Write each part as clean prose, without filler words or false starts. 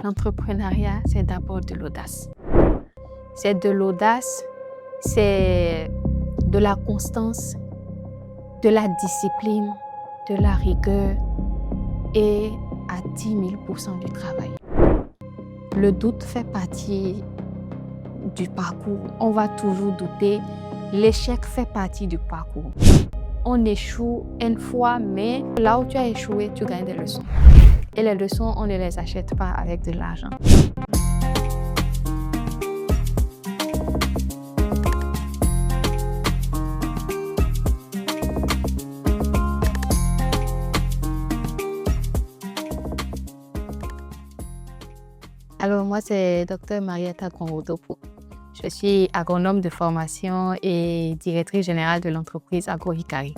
L'entrepreneuriat, c'est d'abord de l'audace. C'est de l'audace, c'est de la constance, de la discipline, de la rigueur et à 10 000% du travail. Le doute fait partie du parcours. On va toujours douter. L'échec fait partie du parcours. On échoue une fois, mais là où tu as échoué, tu gagnes des leçons. Et les leçons, on ne les achète pas avec de l'argent. Alors moi, c'est Dr Marietta Konrodopo. Je suis agronome de formation et directrice générale de l'entreprise Agro-Hikari.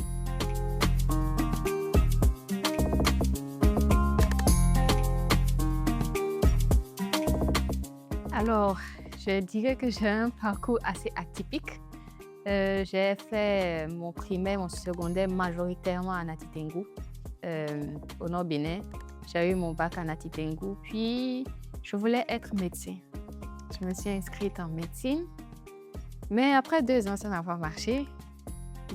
Alors, je dirais que j'ai un parcours assez atypique. J'ai fait mon primaire, mon secondaire majoritairement en Atitengu, au Nord Bénin. J'ai eu mon bac en Atitengu, puis je voulais être médecin. Je me suis inscrite en médecine, mais après 2 ans, ça n'a pas marché.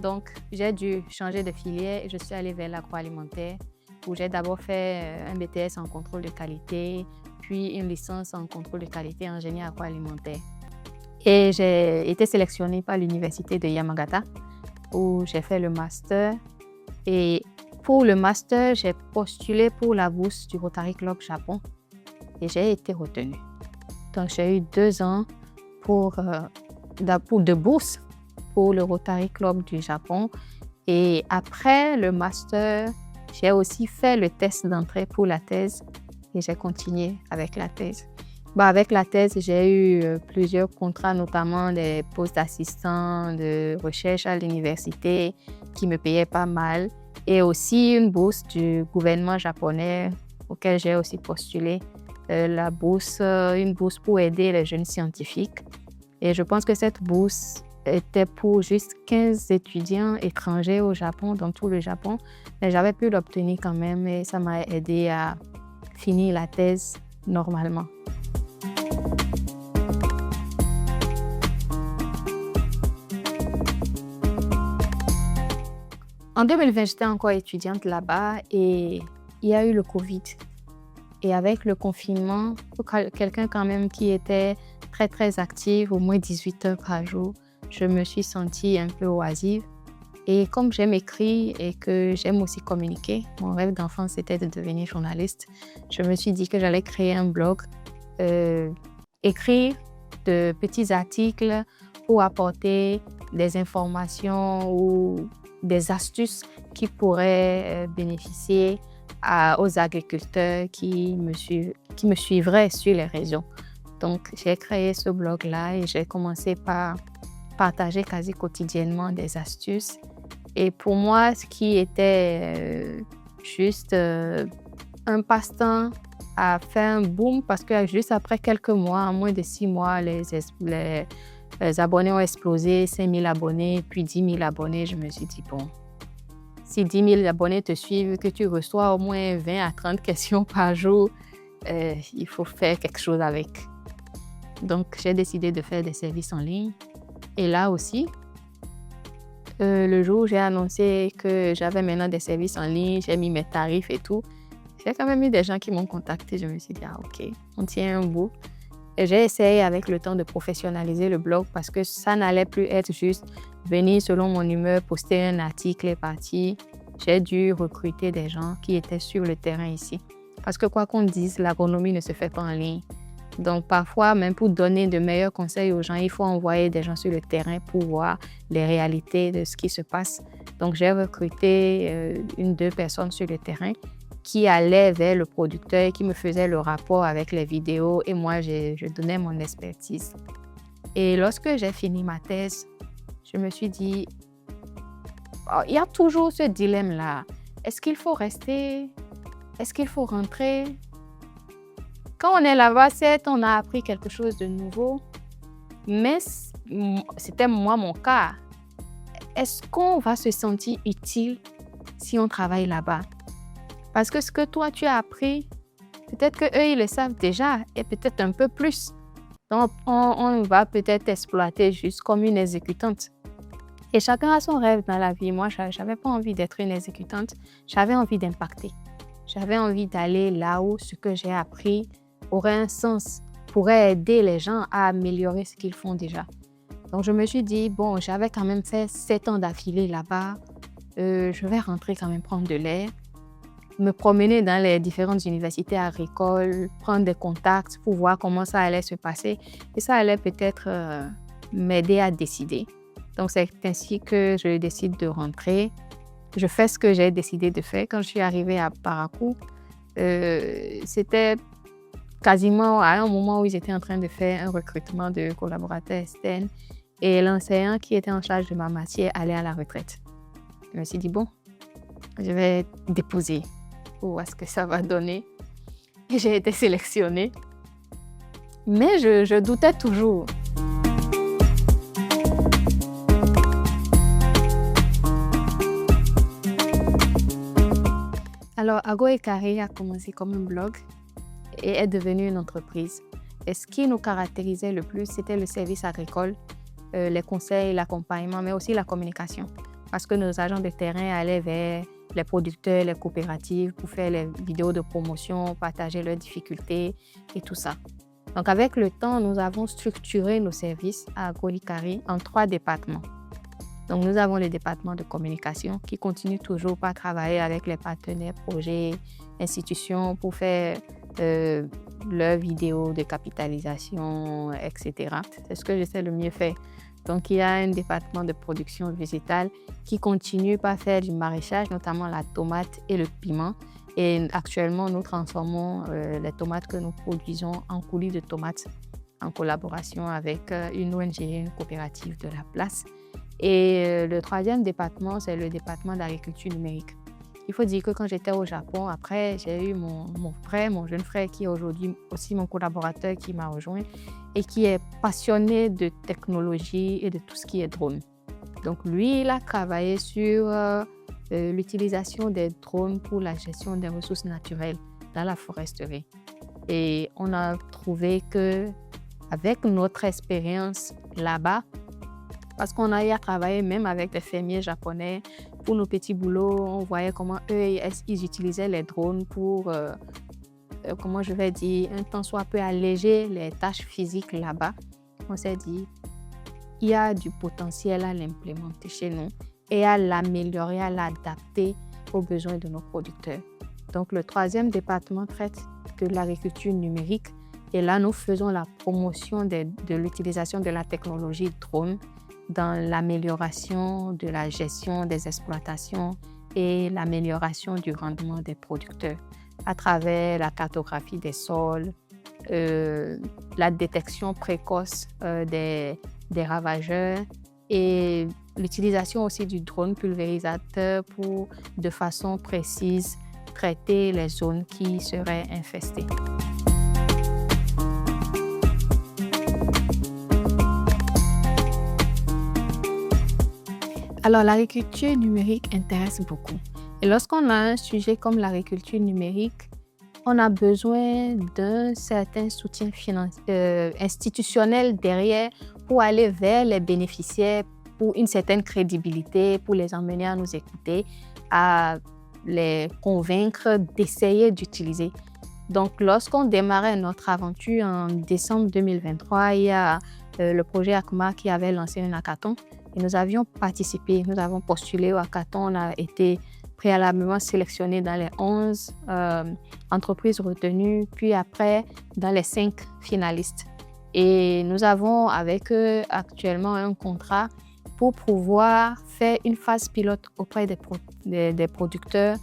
Donc, j'ai dû changer de filière et je suis allée vers l'agroalimentaire, où j'ai d'abord fait un BTS en contrôle de qualité, puis une licence en contrôle de qualité en génie agroalimentaire. Et j'ai été sélectionnée par l'université de Yamagata, où j'ai fait le master. Et pour le master, j'ai postulé pour la bourse du Rotary Club Japon et j'ai été retenue. Donc, j'ai eu 2 ans de bourse pour le Rotary Club du Japon. Et après le master, j'ai aussi fait le test d'entrée pour la thèse et j'ai continué avec la thèse. Avec la thèse, j'ai eu plusieurs contrats, notamment des postes d'assistant de recherche à l'université qui me payaient pas mal et aussi une bourse du gouvernement japonais auquel j'ai aussi postulé. Une bourse pour aider les jeunes scientifiques. Et je pense que cette bourse était pour juste 15 étudiants étrangers au Japon, dans tout le Japon. Mais j'avais pu l'obtenir quand même et ça m'a aidé à finir la thèse normalement. En 2020, j'étais encore étudiante là-bas et il y a eu le Covid. Et avec le confinement, pour quelqu'un quand même qui était très, très active, au moins 18 heures par jour, je me suis sentie un peu oisive. Et comme j'aime écrire et que j'aime aussi communiquer, mon rêve d'enfant, c'était de devenir journaliste. Je me suis dit que j'allais créer un blog, écrire de petits articles pour apporter des informations ou des astuces qui pourraient bénéficier aux agriculteurs qui me suivraient sur les réseaux. Donc, j'ai créé ce blog-là et j'ai commencé par partager quasi quotidiennement des astuces. Et pour moi, ce qui était juste un passe-temps a fait un boom parce que juste après quelques mois, en moins de 6 mois, les abonnés ont explosé, 5 000 abonnés, puis 10 000 abonnés. Je me suis dit, bon, si 10 000 abonnés te suivent, que tu reçois au moins 20 à 30 questions par jour, il faut faire quelque chose avec. Donc, j'ai décidé de faire des services en ligne. Et là aussi, le jour où j'ai annoncé que j'avais maintenant des services en ligne, j'ai mis mes tarifs et tout, j'ai quand même eu des gens qui m'ont contacté. Je me suis dit, OK, on tient un bout. Et j'ai essayé avec le temps de professionnaliser le blog parce que ça n'allait plus être juste venir selon mon humeur, poster un article et partir. J'ai dû recruter des gens qui étaient sur le terrain ici. Parce que quoi qu'on dise, l'agronomie ne se fait pas en ligne. Donc parfois, même pour donner de meilleurs conseils aux gens, il faut envoyer des gens sur le terrain pour voir les réalités de ce qui se passe. Donc j'ai recruté 1-2 personnes sur le terrain qui allaient vers le producteur et qui me faisaient le rapport avec les vidéos et moi, je donnais mon expertise. Et lorsque j'ai fini ma thèse, je me suis dit, il y a toujours ce dilemme-là. Est-ce qu'il faut rester? Est-ce qu'il faut rentrer? Quand on est là-bas, certes, on a appris quelque chose de nouveau, mais c'était moi mon cas. Est-ce qu'on va se sentir utile si on travaille là-bas? Parce que ce que toi, tu as appris, peut-être qu'eux, ils le savent déjà et peut-être un peu plus. Donc, on va peut-être exploiter juste comme une exécutante. Et chacun a son rêve dans la vie. Moi, je n'avais pas envie d'être une exécutante. J'avais envie d'impacter. J'avais envie d'aller là où ce que j'ai appris aurait un sens, pourrait aider les gens à améliorer ce qu'ils font déjà. Donc, je me suis dit, bon, j'avais quand même fait 7 ans d'affilée là-bas. Je vais rentrer quand même prendre de l'air, me promener dans les différentes universités agricoles, prendre des contacts pour voir comment ça allait se passer. Et ça allait peut-être m'aider à décider. Donc, c'est ainsi que je décide de rentrer. Je fais ce que j'ai décidé de faire. Quand je suis arrivée à Parakou, c'était quasiment à un moment où ils étaient en train de faire un recrutement de collaborateurs externes et l'enseignant qui était en charge de ma matière allait à la retraite. Je me suis dit, bon, je vais déposer pour voir ce que ça va donner. Et j'ai été sélectionnée. Mais je doutais toujours. Alors, Ago et Carré a commencé comme un blog et est devenu une entreprise. Et ce qui nous caractérisait le plus, c'était le service agricole, les conseils, l'accompagnement, mais aussi la communication. Parce que nos agents de terrain allaient vers les producteurs, les coopératives pour faire les vidéos de promotion, partager leurs difficultés et tout ça. Donc, avec le temps, nous avons structuré nos services à Ago et Carré en 3 départements. Donc, nous avons le département de communication qui continue toujours par travailler avec les partenaires, projets, institutions pour faire leurs vidéos de capitalisation, etc. C'est ce que j'essaie de mieux faire. Donc, il y a un département de production végétale qui continue par faire du maraîchage, notamment la tomate et le piment. Et actuellement, nous transformons les tomates que nous produisons en coulis de tomates en collaboration avec une ONG, une coopérative de la place. Et le 3e département, c'est le département d'agriculture numérique. Il faut dire que quand j'étais au Japon, après, j'ai eu mon jeune frère, qui est aujourd'hui aussi mon collaborateur, qui m'a rejoint et qui est passionné de technologie et de tout ce qui est drone. Donc lui, il a travaillé sur l'utilisation des drones pour la gestion des ressources naturelles dans la foresterie. Et on a trouvé qu'avec notre expérience là-bas, parce qu'on a eu à travailler même avec des fermiers japonais pour nos petits boulots. On voyait comment eux, ils utilisaient les drones pour, comment je vais dire, un temps soit peu alléger les tâches physiques là-bas. On s'est dit, il y a du potentiel à l'implémenter chez nous et à l'améliorer, à l'adapter aux besoins de nos producteurs. Donc, le 3e département traite de l'agriculture numérique. Et là, nous faisons la promotion de l'utilisation de la technologie drone dans l'amélioration de la gestion des exploitations et l'amélioration du rendement des producteurs à travers la cartographie des sols, la détection précoce des ravageurs et l'utilisation aussi du drone pulvérisateur pour, de façon précise, traiter les zones qui seraient infestées. Alors, l'agriculture numérique intéresse beaucoup. Et lorsqu'on a un sujet comme l'agriculture numérique, on a besoin d'un certain soutien institutionnel derrière pour aller vers les bénéficiaires, pour une certaine crédibilité, pour les emmener à nous écouter, à les convaincre d'essayer d'utiliser. Donc, lorsqu'on démarrait notre aventure en décembre 2023, il y a le projet ACMA qui avait lancé un hackathon. Et nous avions participé, nous avons postulé au hackathon, on a été préalablement sélectionnés dans les 11 entreprises retenues, puis après dans les 5 finalistes. Et nous avons avec eux actuellement un contrat pour pouvoir faire une phase pilote auprès des producteurs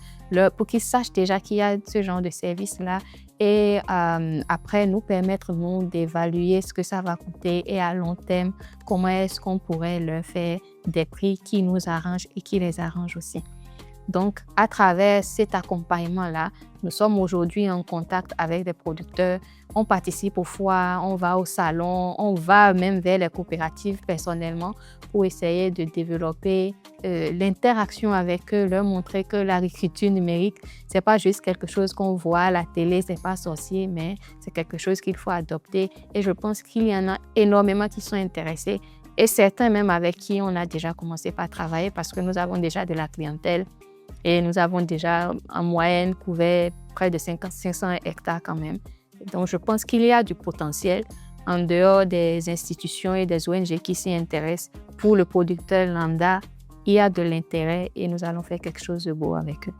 pour qu'ils sachent déjà qu'il y a ce genre de service-là et après nous permettre nous d'évaluer ce que ça va coûter et à long terme, comment est-ce qu'on pourrait leur faire des prix qui nous arrangent et qui les arrangent aussi. Donc, à travers cet accompagnement-là, nous sommes aujourd'hui en contact avec des producteurs. On participe aux foires, on va au salon, on va même vers les coopératives personnellement pour essayer de développer l'interaction avec eux, leur montrer que l'agriculture numérique, c'est pas juste quelque chose qu'on voit à la télé, c'est pas sorcier, mais c'est quelque chose qu'il faut adopter. Et je pense qu'il y en a énormément qui sont intéressés et certains même avec qui on a déjà commencé par travailler parce que nous avons déjà de la clientèle et nous avons déjà en moyenne couvert près de 500 hectares quand même. Donc, je pense qu'il y a du potentiel en dehors des institutions et des ONG qui s'y intéressent. Pour le producteur lambda, il y a de l'intérêt et nous allons faire quelque chose de beau avec eux.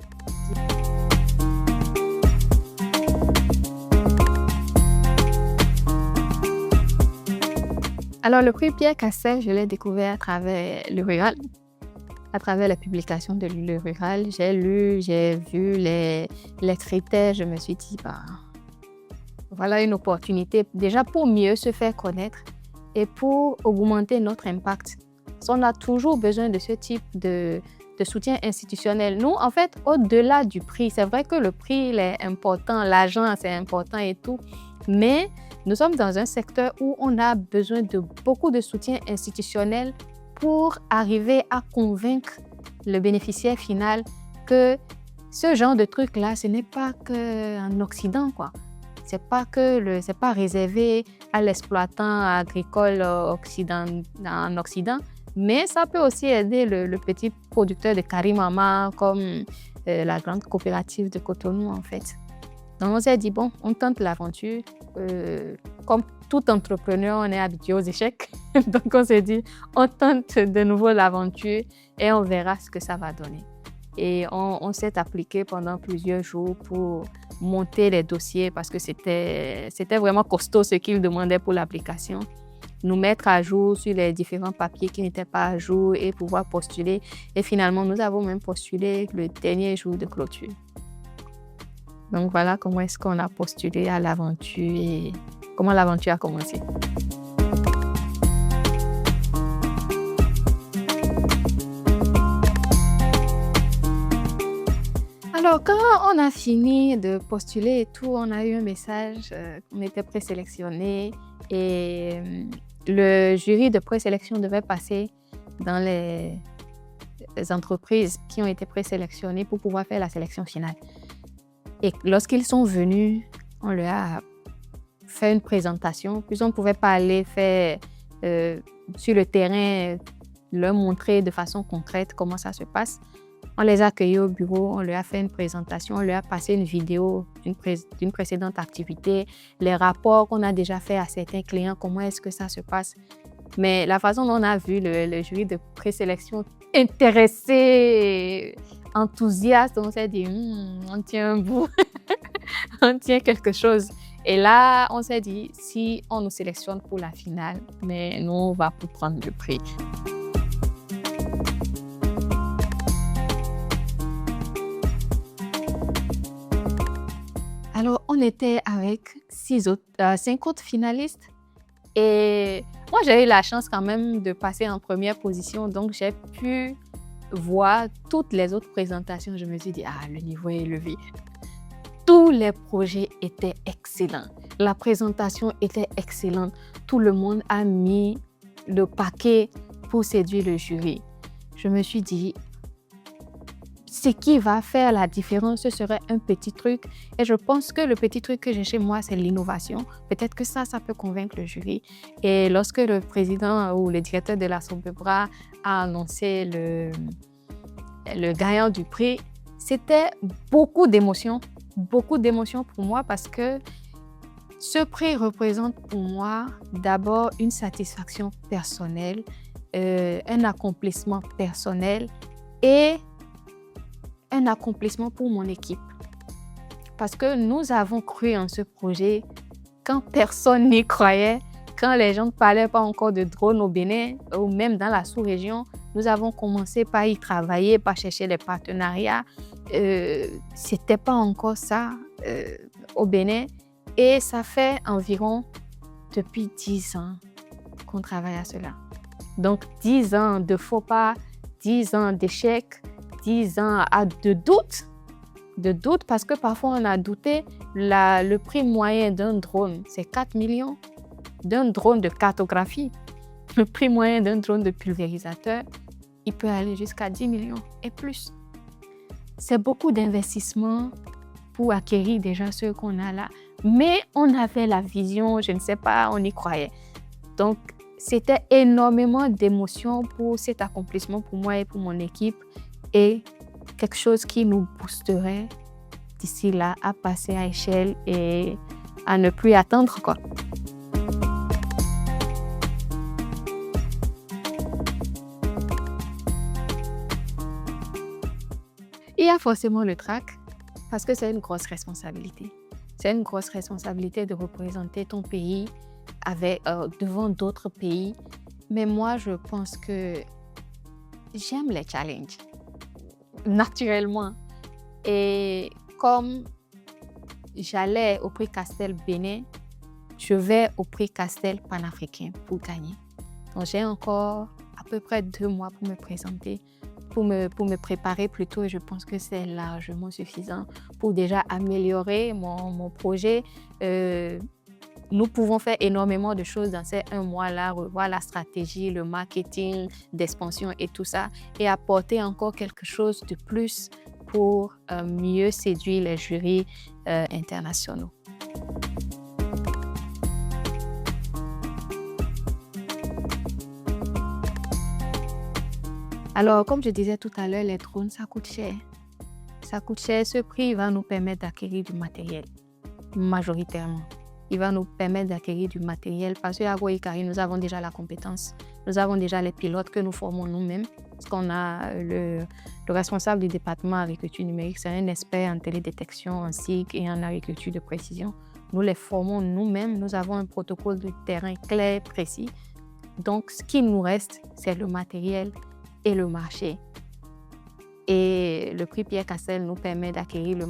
Alors, le prix Pierre Cassel, je l'ai découvert à travers le rural, à travers la publication de Le Rural. J'ai lu, j'ai vu les critères, je me suis dit, voilà une opportunité déjà pour mieux se faire connaître et pour augmenter notre impact. On a toujours besoin de ce type de soutien institutionnel. Nous, en fait, au-delà du prix, c'est vrai que le prix il est important, l'argent c'est important et tout, mais nous sommes dans un secteur où on a besoin de beaucoup de soutien institutionnel pour arriver à convaincre le bénéficiaire final que ce genre de truc-là, ce n'est pas qu'en Occident, quoi. C'est pas réservé à l'exploitant agricole en Occident, mais ça peut aussi aider le petit producteur de Karimama comme la grande coopérative de Cotonou, en fait. Donc, on s'est dit, bon, on tente l'aventure. Comme tout entrepreneur, on est habitué aux échecs. Donc, on s'est dit, on tente de nouveau l'aventure et on verra ce que ça va donner. Et on s'est appliqué pendant plusieurs jours pour monter les dossiers parce que c'était vraiment costaud ce qu'ils demandaient pour l'application. Nous mettre à jour sur les différents papiers qui n'étaient pas à jour et pouvoir postuler. Et finalement, nous avons même postulé le dernier jour de clôture. Donc voilà comment est-ce qu'on a postulé à l'aventure et comment l'aventure a commencé. Alors, quand on a fini de postuler et tout, on a eu un message, on était présélectionné et le jury de présélection devait passer dans les entreprises qui ont été présélectionnées pour pouvoir faire la sélection finale. Et lorsqu'ils sont venus, on leur a fait une présentation, puis on ne pouvait pas aller faire sur le terrain, leur montrer de façon concrète comment ça se passe. On les a accueillis au bureau, on leur a fait une présentation, on leur a passé une vidéo d'une précédente activité, les rapports qu'on a déjà fait à certains clients, comment est-ce que ça se passe. Mais la façon dont on a vu le jury de présélection intéressé, enthousiaste, on s'est dit, on tient un bout, on tient quelque chose. Et là, on s'est dit, si on nous sélectionne pour la finale, mais nous, on va pour prendre le prix. Alors, on était avec 5 autres finalistes et moi, j'ai eu la chance quand même de passer en première position, donc j'ai pu voir toutes les autres présentations. Je me suis dit, le niveau est élevé. Tous les projets étaient excellents. La présentation était excellente. Tout le monde a mis le paquet pour séduire le jury. Je me suis dit, ce qui va faire la différence, ce serait un petit truc. Et je pense que le petit truc que j'ai chez moi, c'est l'innovation. Peut-être que ça peut convaincre le jury. Et lorsque le président ou le directeur de la Sobebra a annoncé le gagnant du prix, c'était beaucoup d'émotions pour moi parce que ce prix représente pour moi d'abord une satisfaction personnelle, un accomplissement personnel et un accomplissement pour mon équipe. Parce que nous avons cru en ce projet quand personne n'y croyait, quand les gens ne parlaient pas encore de drones au Bénin ou même dans la sous-région. Nous avons commencé par y travailler, par chercher les partenariats. C'était pas encore ça au Bénin. Et ça fait environ depuis 10 ans qu'on travaille à cela. Donc 10 ans de faux pas, 10 ans d'échecs, 10 ans de doute parce que parfois on a douté. Le prix moyen d'un drone, c'est 4 millions. D'un drone de cartographie, le prix moyen d'un drone de pulvérisateur, il peut aller jusqu'à 10 millions et plus. C'est beaucoup d'investissements pour acquérir déjà ce qu'on a là. Mais on avait la vision, je ne sais pas, on y croyait. Donc, c'était énormément d'émotions pour cet accomplissement pour moi et pour mon équipe et quelque chose qui nous boosterait d'ici là à passer à échelle et à ne plus attendre, quoi. Il y a forcément le trac parce que c'est une grosse responsabilité. C'est une grosse responsabilité de représenter ton pays devant d'autres pays. Mais moi, je pense que j'aime les challenges, naturellement. Et comme j'allais au prix Castel Bénin, je vais au prix Castel panafricain pour gagner. Donc, j'ai encore à peu près 2 mois pour me présenter, pour me préparer plutôt. Et je pense que c'est largement suffisant pour déjà améliorer mon projet. Nous pouvons faire énormément de choses dans ces 1 mois-là, revoir la stratégie, le marketing d'expansion et tout ça, et apporter encore quelque chose de plus pour mieux séduire les jurys internationaux. Alors, comme je disais tout à l'heure, les drones, ça coûte cher. Ça coûte cher. Ce prix va nous permettre d'acquérir du matériel, majoritairement. Il va nous permettre d'acquérir du matériel parce qu'à Agro-ICARI, nous avons déjà la compétence. Nous avons déjà les pilotes que nous formons nous-mêmes. Parce qu'on a le responsable du département agriculture numérique, c'est un expert en télédétection, en SIG et en agriculture de précision. Nous les formons nous-mêmes. Nous avons un protocole de terrain clair, précis. Donc, ce qui nous reste, c'est le matériel et le marché. Et le prix Pierre Castell nous permet d'acquérir le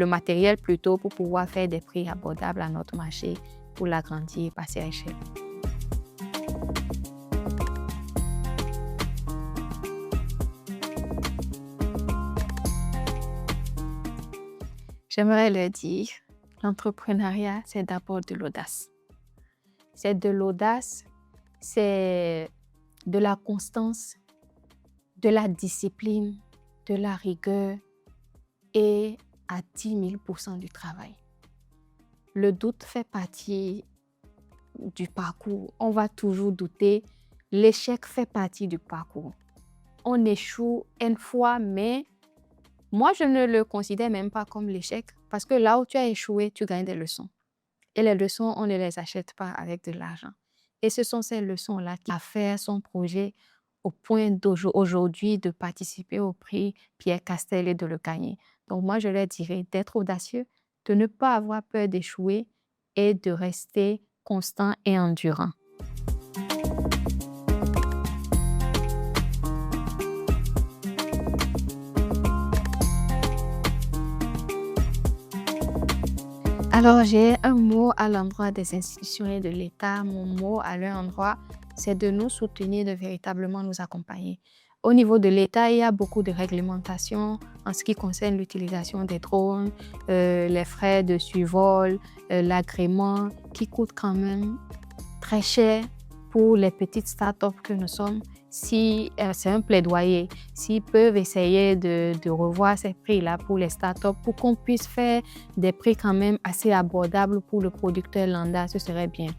matériel plutôt pour pouvoir faire des prix abordables à notre marché pour l'agrandir et passer à échelle. J'aimerais leur dire, l'entrepreneuriat, c'est d'abord de l'audace. C'est de l'audace, c'est de la constance, de la discipline, de la rigueur et à 10 000% du travail. Le doute fait partie du parcours. On va toujours douter. L'échec fait partie du parcours. On échoue une fois, mais moi, je ne le considère même pas comme l'échec parce que là où tu as échoué, tu gagnes des leçons. Et les leçons, on ne les achète pas avec de l'argent. Et ce sont ces leçons-là qui ont fait son projet au point d'aujourd'hui de participer au prix Pierre Castell et de le gagner. Donc moi, je leur dirais d'être audacieux, de ne pas avoir peur d'échouer et de rester constant et endurant. Alors, j'ai un mot à l'endroit des institutions et de l'État. Mon mot à leur endroit, c'est de nous soutenir, de véritablement nous accompagner. Au niveau de l'État, il y a beaucoup de réglementations en ce qui concerne l'utilisation des drones, les frais de survol, l'agrément qui coûtent quand même très cher pour les petites startups que nous sommes. Si c'est un plaidoyer, s'ils peuvent essayer de revoir ces prix-là pour les startups, pour qu'on puisse faire des prix quand même assez abordables pour le producteur lambda, ce serait bien.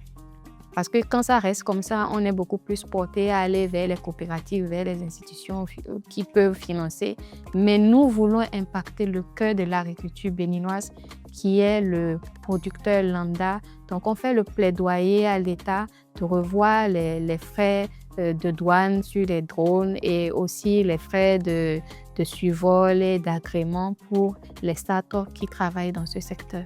Parce que quand ça reste comme ça, on est beaucoup plus porté à aller vers les coopératives, vers les institutions qui peuvent financer. Mais nous voulons impacter le cœur de l'agriculture béninoise, qui est le producteur lambda. Donc, on fait le plaidoyer à l'État de revoir les frais de douane sur les drones et aussi les frais de survol et d'agrément pour les startups qui travaillent dans ce secteur.